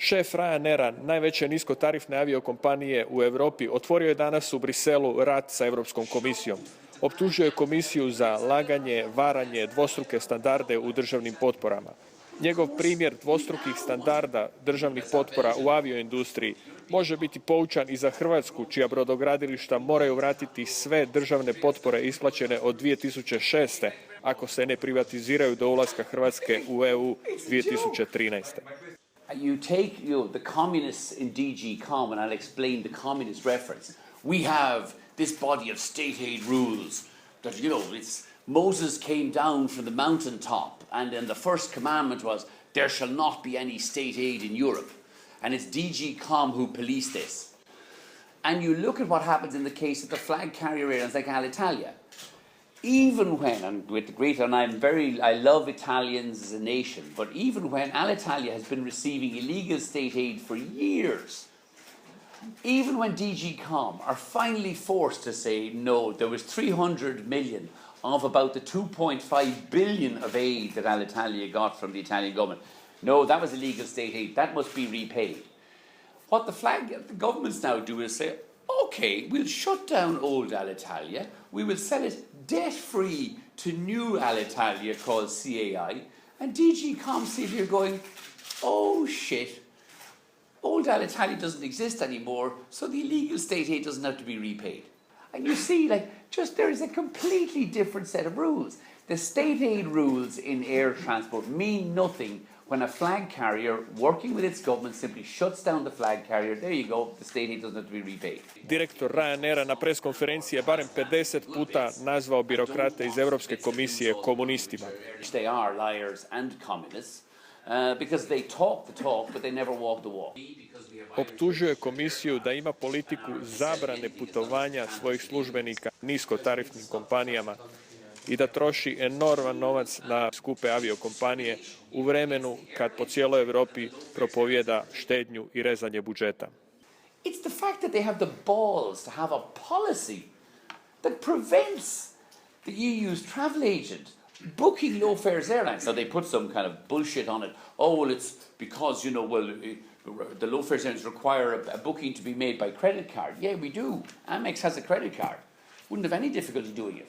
Šef Ryanaira, najveće niskotarifne aviokompanije u Europi, otvorio je danas u Briselu rat sa Europskom komisijom. Optužio je komisiju za laganje, varanje, dvostruke standarde u državnim potporama. Njegov primjer dvostrukih standarda državnih potpora u avioindustriji može biti poučan i za Hrvatsku, čija brodogradilišta moraju vratiti sve državne potpore isplaćene od 2006. ako se ne privatiziraju do ulaska Hrvatske u EU 2013. You take the communists in DG Com, and I'll explain the communist reference. We have this body of state aid rules that, it's Moses came down from the mountaintop, and then the first commandment was, there shall not be any state aid in Europe. And it's DG Com who police this. And you look at what happens in the case of the flag carrier airlines like Alitalia. Even when, and with the great, and I love Italians as a nation, but even when Alitalia has been receiving illegal state aid for years, even when DG Com are finally forced to say, no, there was 300 million of about the 2.5 billion of aid that Alitalia got from the Italian government. No, that was illegal state aid. That must be repaid. What the governments now do is say, okay, we'll shut down old Alitalia. We will sell it debt-free to new Alitalia called CAI. And DG Com sit here going, oh shit, old Alitalia doesn't exist anymore, so the illegal state aid doesn't have to be repaid. And you see, there is a completely different set of rules. The state aid rules in air transport mean nothing when a flag carrier working with its government simply shuts down the flag carrier. There you go, the state aid doesn't have to be repaid. Direktor Ryanaira na preskonferenciji je barem 50 puta nazvao birokrate iz Europske komisije komunistima. They are liars and communists because they talk the talk but they never walk the walk. Optužuje komisiju da ima politiku zabrane putovanja svojih službenika niskotarifnim kompanijama i da troši enorman novac na skupe aviokompanije u vremenu kad po cijeloj Europi propovijeda štednju i rezanje budžeta. It's the fact that they have the balls to have a policy that prevents the EU's travel agent booking low fares airlines. So they put some kind of bullshit on it. Oh, well, it's because, the low fares airlines require a booking to be made by credit card. Yeah, we do. Amex has a credit card. Wouldn't have any difficulty doing it.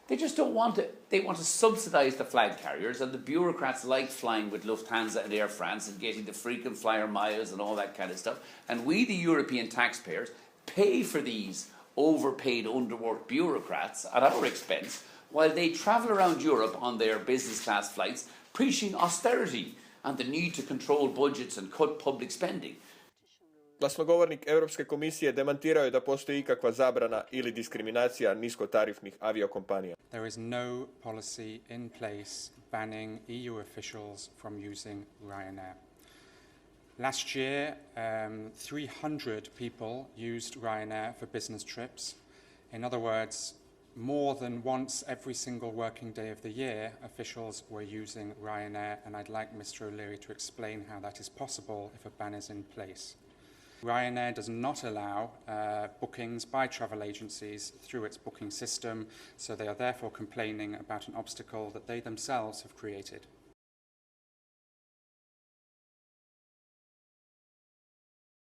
They just don't want to. They want to subsidize the flag carriers, and the bureaucrats like flying with Lufthansa and Air France and getting the frequent flyer miles and all that kind of stuff. And we, the European taxpayers, pay for these overpaid, underworked bureaucrats at our expense while they travel around Europe on their business class flights preaching austerity and the need to control budgets and cut public spending. Glasnogovornik Europske komisije demantirao je da postoji ikakva zabrana ili diskriminacija niskotarifnih aviokompanija. There is no policy in place banning EU officials from using Ryanair. Last year, 300 people used Ryanair for business trips. In other words, more than once every single working day of the year, officials were using Ryanair, and I'd like Mr. O'Leary to explain how that is possible if a ban is in place. Ryanair does not allow bookings by travel agencies through its booking system, so they are therefore complaining about an obstacle that they themselves have created.